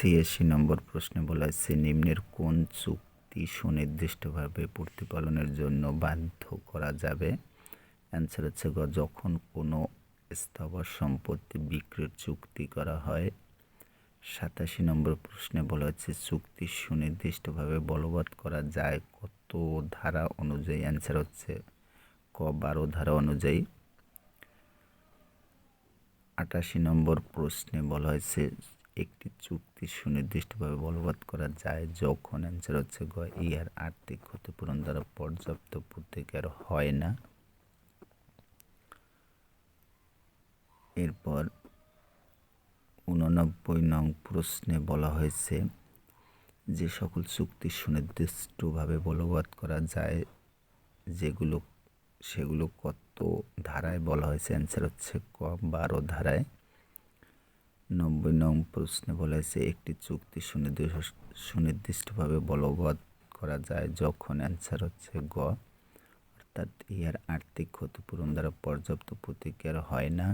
86 নম্বর প্রশ্নে বলা হয়েছে নিম্নের কোন চুক্তি সুনির্দিষ্টভাবে প্রতিপালনের জন্য বাধ্য করা যাবে? অ্যান্সার হচ্ছে গ, যখন কোনো স্থাবর সম্পত্তি বিক্রির চুক্তি করা হয়। 87 নম্বর প্রশ্নে বলা হচ্ছে চুক্তি সুনির্দিষ্টভাবে বলবৎ করা যায় কত ধারা অনুযায়ী? অ্যান্সার হচ্ছে ক, 12 ধারা অনুযায়ী। 88 নম্বর প্রশ্নে বলা হয়েছে একটি চুক্তি সুনির্দিষ্টভাবে বলবৎ করা যায় যখন? অ্যান্সার হচ্ছে গ, ইহার আর্থিক ক্ষতিপূরণ দ্বারা পর্যাপ্ত প্রতিকার হয় না। এরপর 89 নং প্রশ্নে বলা হয়েছে যে সকল চুক্তি সুনির্দিষ্টভাবে বলবৎ করা যায় সেগুলো কত ধারায় বলা হয়েছে? অ্যান্সার হচ্ছে ক, 12 ধারায়। 90 নং প্রশ্নে বলা হয়েছে একটি চুক্তি সুনির্দিষ্টভাবে বলবৎ করা যায় যখন? অ্যান্সার হচ্ছে গ, অর্থাৎ ইহার আর্থিক ক্ষতিপূরণ দ্বারা পর্যাপ্ত প্রতিকার হয় না।